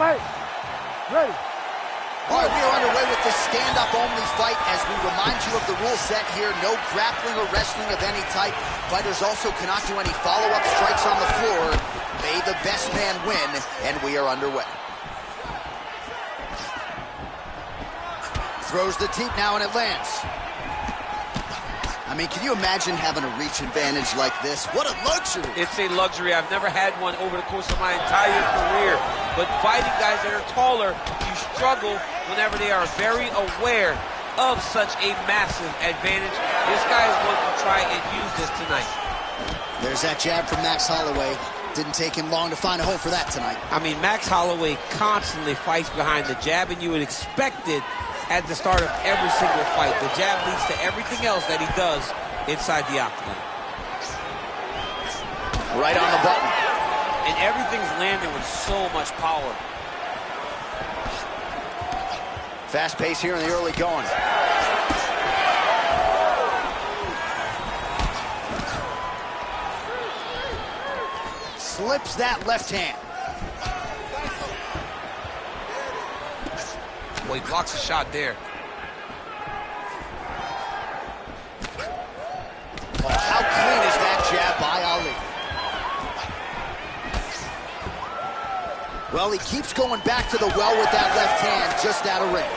All right, we are underway with the stand-up only fight as we remind you of the rule set here. No grappling or wrestling of any type. Fighters also cannot do any follow-up strikes on the floor. May the best man win, and we are underway. Throws the teep now, and it lands. I mean, can you imagine having a reach advantage like this? What a luxury. It's a luxury. I've never had one over the course of my entire career. But fighting guys that are taller, you struggle whenever they are very aware of such a massive advantage. This guy is going to try and use this tonight. There's that jab from Max Holloway. Didn't take him long to find a home for that tonight. I mean, Max Holloway constantly fights behind the jab, and you would expect it at the start of every single fight. The jab leads to everything else that he does inside the octagon. Right on the button. And everything's landing with so much power. Fast pace here in the early going. Slips that left hand. Well, he blocks a shot there. Oh, how clean is that jab by Ali? Well, he keeps going back to the well with that left hand, just out of range.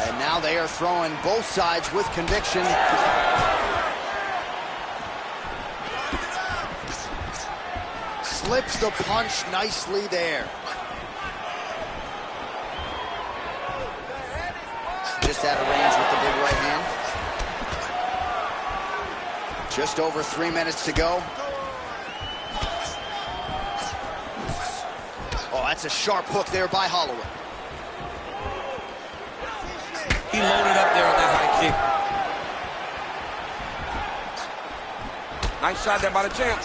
And now they are throwing both sides with conviction. Slips the punch nicely there. Just out of range with the big right hand. Just over 3 minutes to go. Oh, that's a sharp hook there by Holloway. He loaded up there on that high kick. Nice shot there by the champ.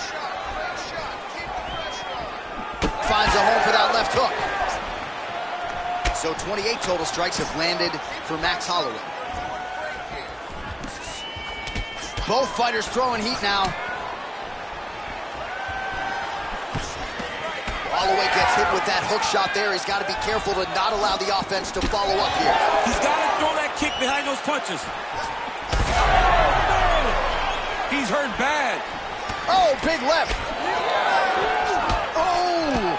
Finds a home for that left hook. So 28 total strikes have landed for Max Holloway. Both fighters throwing heat now. Holloway gets hit with that hook shot there. He's got to be careful to not allow the offense to follow up here. He's got to throw that kick behind those punches. He's hurt bad. Oh, big left. Oh.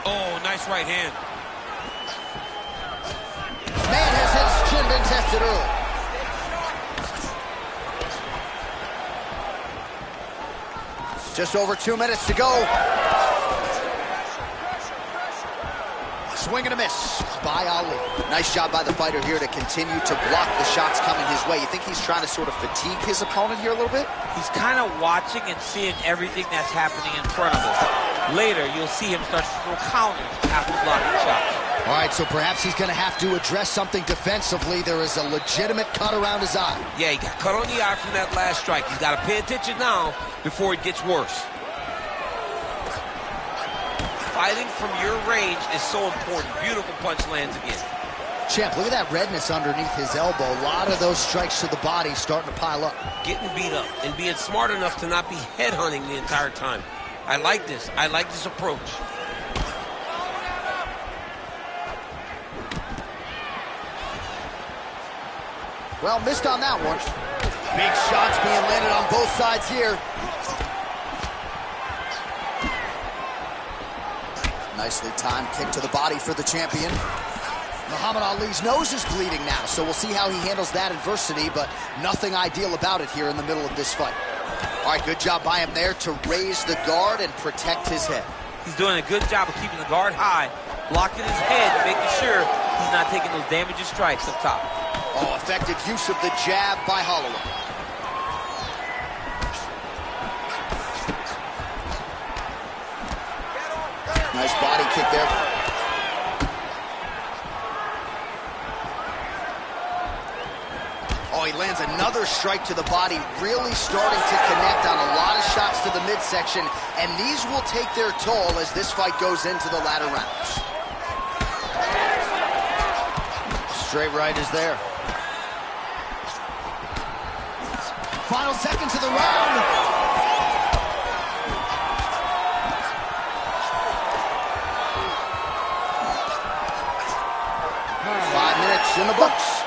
Oh, nice right hand. Man, has his chin been tested early. Just over 2 minutes to go. Swing and a miss by Ali. Nice job by the fighter here to continue to block the shots coming his way. You think he's trying to sort of fatigue his opponent here a little bit? He's kind of watching and seeing everything that's happening in front of us. Later, you'll see him start to throw counters after blocking shots. All right, so perhaps he's going to have to address something defensively. There is a legitimate cut around his eye. Yeah, he got cut on the eye from that last strike. He's got to pay attention now before it gets worse. Fighting from your range is so important. Beautiful punch lands again. Champ, look at that redness underneath his elbow. A lot of those strikes to the body starting to pile up. Getting beat up and being smart enough to not be headhunting the entire time. I like this. I like this approach. Well, missed on that one. Big shots being landed on both sides here. Nicely timed kick to the body for the champion. Muhammad Ali's nose is bleeding now, so we'll see how he handles that adversity, but nothing ideal about it here in the middle of this fight. All right, good job by him there to raise the guard and protect his head. He's doing a good job of keeping the guard high, blocking his head, making sure he's not taking those damaging strikes up top. Oh, effective use of the jab by Holloway. Nice body kick there. Oh, he lands another strike to the body, really starting to connect on a lot of shots to the midsection, and these will take their toll as this fight goes into the latter rounds. Straight right is there. Final seconds of the round. match in the books.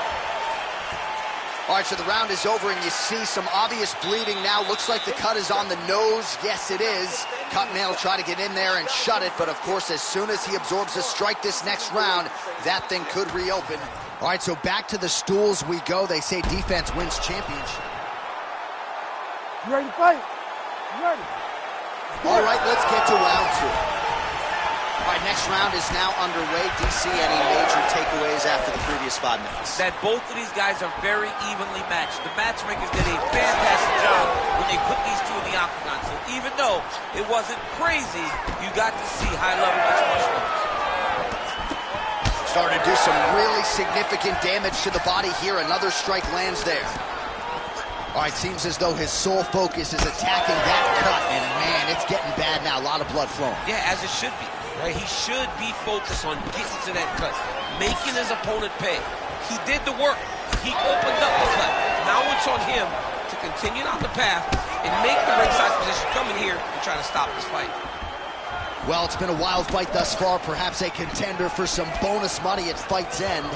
All right, so the round is over, and you see some obvious bleeding now. Looks like the cut is on the nose. Yes, it is. Cutman will try to get in there and shut it, but of course, as soon as he absorbs a strike this next round, that thing could reopen. All right, so back to the stools we go. They say defense wins championship. You ready to fight? You ready? All right, let's get to round two. All right, next round is now underway. DC, any major takeaways after the previous 5 minutes? That both of these guys are very evenly matched. The matchmakers did a fantastic job when they put these two in the octagon. So even though it wasn't crazy, you got to see high-level mixed martial arts. Starting to do some really significant damage to the body here. Another strike lands there. All right, seems as though his sole focus is attacking that cut, and man, it's getting bad now. A lot of blood flowing. Yeah, as it should be. Right? He should be focused on getting to that cut, making his opponent pay. He did the work. He opened up the cut. Now it's on him to continue on the path and make the ringside position come in here and try to stop this fight. Well, it's been a wild fight thus far. Perhaps a contender for some bonus money at fight's end.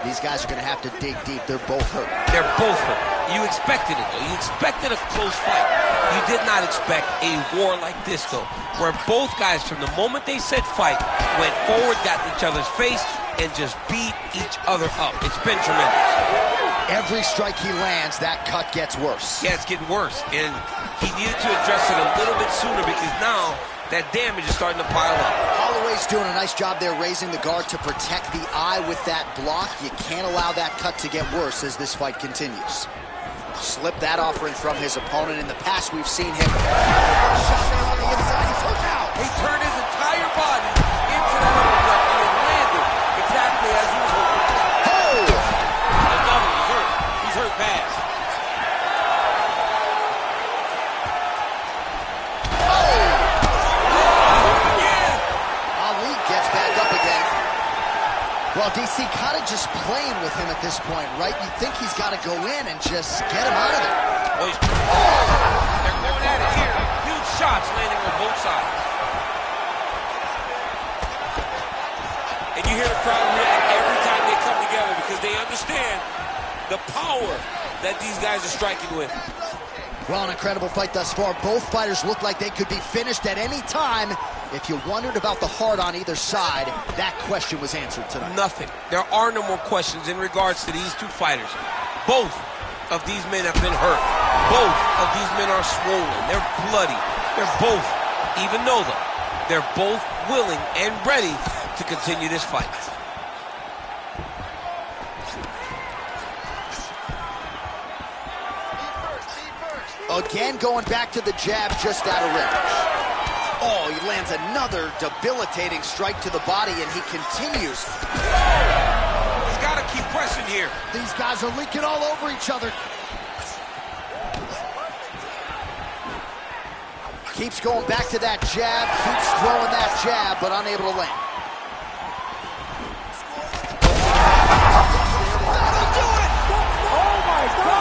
These guys are going to have to dig deep. They're both hurt. They're both hurt. You expected it, though. You expected a close fight. You did not expect a war like this, though, where both guys, from the moment they said fight, went forward, got in each other's face, and just beat each other up. It's been tremendous. Every strike he lands, that cut gets worse. Yeah, it's getting worse, and he needed to address it a little bit sooner because now that damage is starting to pile up. Holloway's doing a nice job there raising the guard to protect the eye with that block. You can't allow that cut to get worse as this fight continues. Slip that offering from his opponent. In the past, we've seen him shot there on the inside. He's hurt now. He turned his entire body into the uppercut and it landed exactly as he was hoping. Oh! Another, he's hurt. He's hurt bad. Well, DC kind of just playing with him at this point, right? You think he's got to go in and just get him out of there. Well, they're going at it here. Huge shots landing on both sides. And you hear the crowd react every time they come together because they understand the power that these guys are striking with. Well, an incredible fight thus far. Both fighters look like they could be finished at any time. If you wondered about the heart on either side, that question was answered tonight. Nothing. There are no more questions in regards to these two fighters. Both of these men have been hurt. Both of these men are swollen. They're bloody. They're both, even though they're both willing and ready to continue this fight. Again, going back to the jab just out of range. Oh, he lands another debilitating strike to the body, and he continues. He's got to keep pressing here. These guys are leaking all over each other. Keeps going back to that jab, keeps throwing that jab, but unable to land. Oh my God!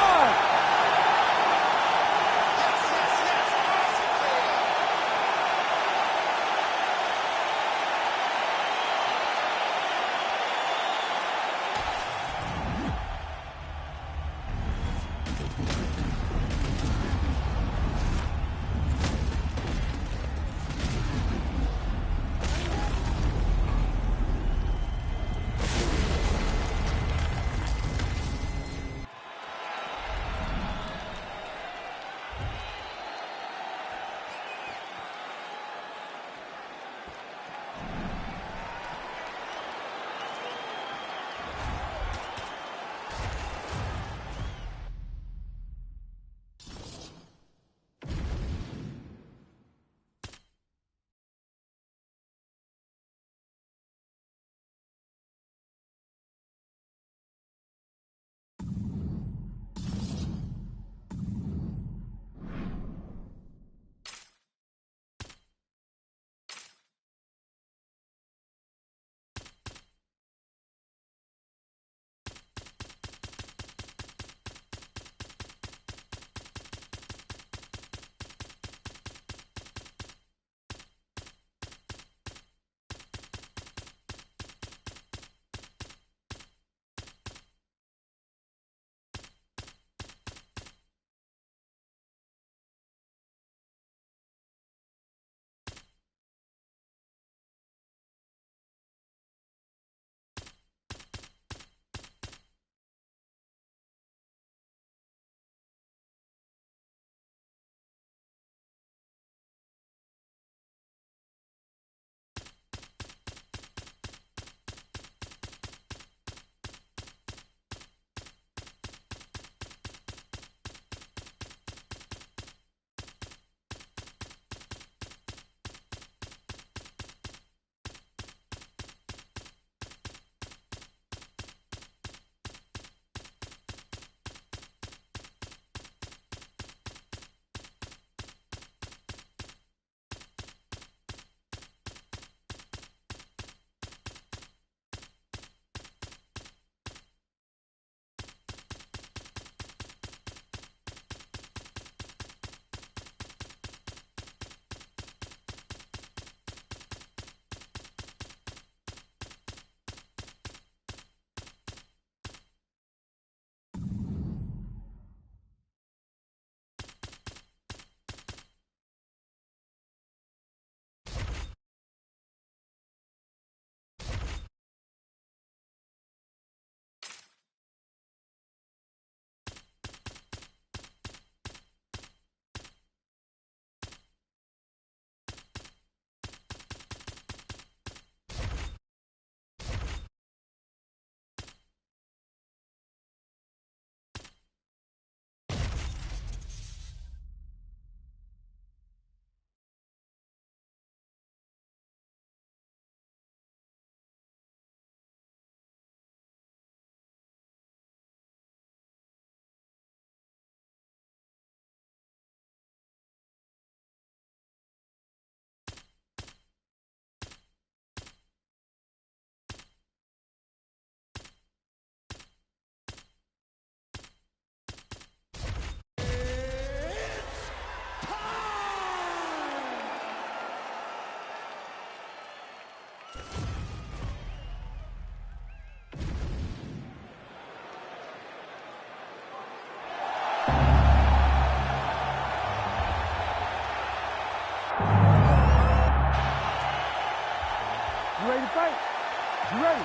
You ready?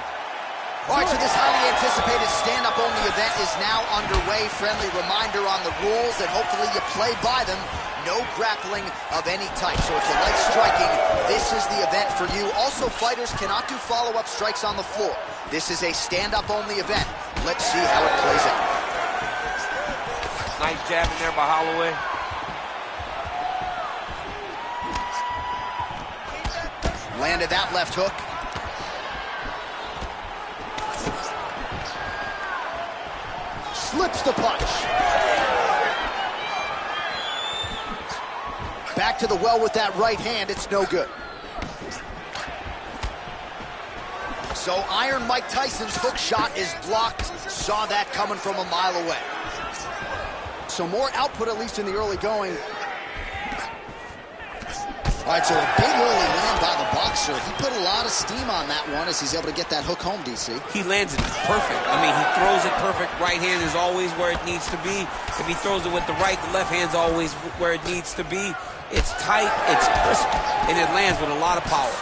All right, so this highly anticipated stand-up only event is now underway. Friendly reminder on the rules, and hopefully you play by them. No grappling of any type. So if you like striking, this is the event for you. Also, fighters cannot do follow-up strikes on the floor. This is a stand-up only event. Let's see how it plays out. Nice jab in there by Holloway. Landed that left hook. Slips the punch. Back to the well with that right hand. It's no good. So Iron Mike Tyson's hook shot is blocked. Saw that coming from a mile away. So more output, at least in the early going. All right, so a big early land by the boxer. He put a lot of steam on that one as he's able to get that hook home, DC. He lands it perfect. I mean, he throws it perfect. Right hand is always where it needs to be. If he throws it with the right, the left hand's always where it needs to be. It's tight, it's crisp, and it lands with a lot of power.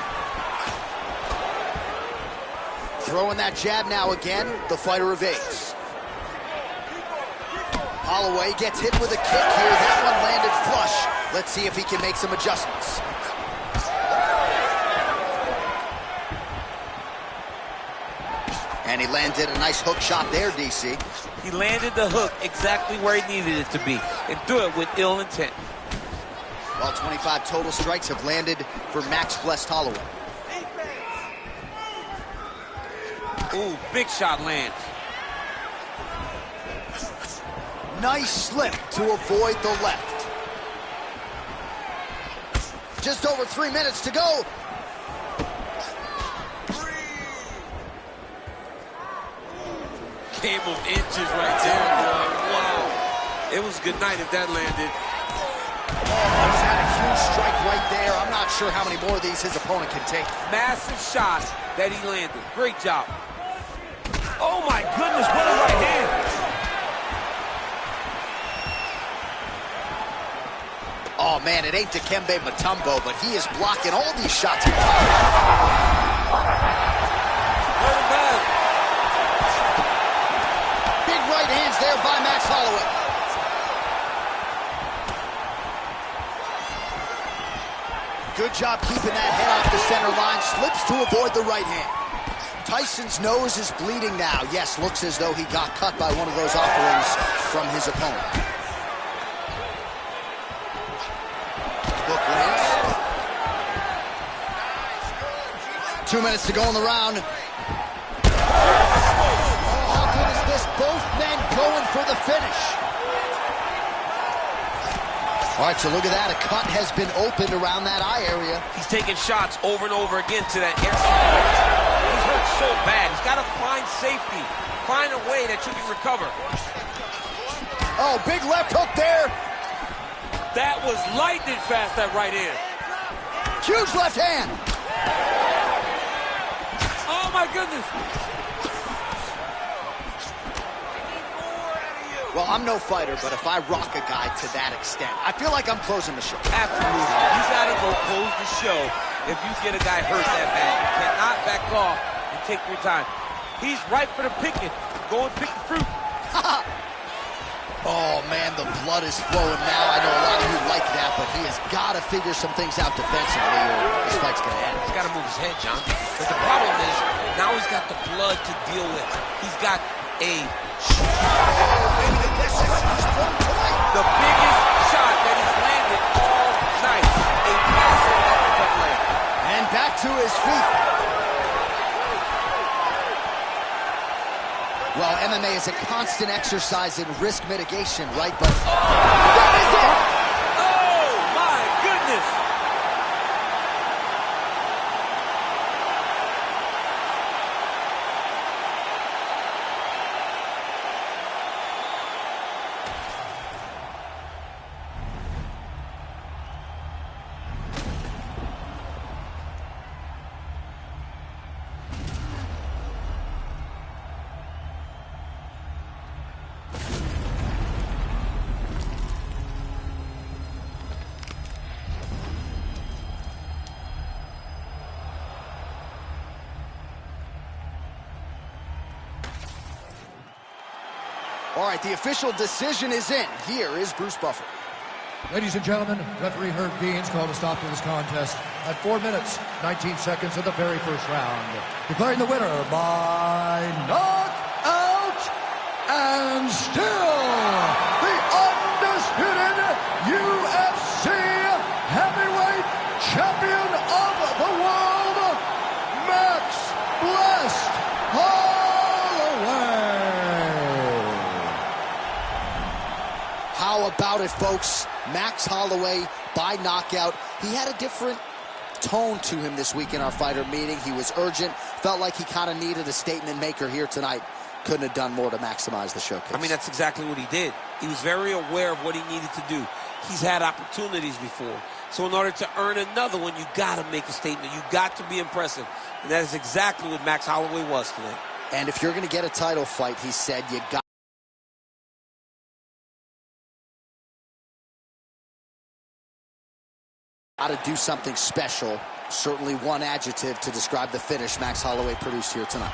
Throwing that jab now again. The fighter evades. Holloway gets hit with a kick here. That one landed flush. Let's see if he can make some adjustments. And he landed a nice hook shot there, DC. He landed the hook exactly where he needed it to be and threw it with ill intent. Well, 25 total strikes have landed for Max Blessed Holloway. Ooh, big shot lands. Nice slip to avoid the left. Just over 3 minutes to go. Game of inches right there, boy. Wow. It was good night if that landed. He's had a huge strike right there. I'm not sure how many more of these his opponent can take. Massive shot that he landed. Great job. Oh my goodness, what a right hand. Oh man, it ain't Dikembe Mutombo, but he is blocking all these shots. Hurt him bad. Big right hands there by Max Holloway. Good job keeping that head off the center line. Slips to avoid the right hand. Tyson's nose is bleeding now. Yes, looks as though he got cut by one of those offerings from his opponent. Hook lands. 2 minutes to go in the round. Oh, how good is this? Both men going for the finish. All right, so look at that. A cut has been opened around that eye area. He's taking shots over and over again to that area. He's hurt so bad. He's got to find safety. Find a way that you can recover. Oh, big left hook there. That was lightning fast, that right hand. Huge left hand. Oh, my goodness. Well, I'm no fighter, but if I rock a guy to that extent, I feel like I'm closing the show. Absolutely. You got to go close the show if you get a guy hurt that bad. You cannot back off and take your time. He's ripe for the picking. Go and pick the fruit. Oh, man, the blood is flowing now. I know a lot of you like that, but he has got to figure some things out defensively or this fight's going to end. He's got to move his head, John. But the problem is, now he's got the blood to deal with. He's got a... the biggest shot that he's landed all night. A massive uppercut land. And back to his feet. Well, MMA is a constant exercise in risk mitigation, right? But that is it! Oh, my goodness. All right, the official decision is in. Here is Bruce Buffer. Ladies and gentlemen, referee Herb Deans called a stop to this contest at 4 minutes, 19 seconds of the very first round, declaring the winner by knockout and still the undisputed UFC heavyweight champion of the world, Max Blessed Holloway. How about it, folks? Max Holloway by knockout. He had a different tone to him this week in our fighter meeting. He was urgent, felt like he kind of needed a statement maker here tonight. Couldn't have done more to maximize the showcase. I mean, that's exactly what he did. He was very aware of what he needed to do. He's had opportunities before. So in order to earn another one, you got to make a statement. You got to be impressive. And that is exactly what Max Holloway was tonight. And if you're going to get a title fight, he said, you got to do something special. Certainly one adjective to describe the finish Max Holloway produced here tonight.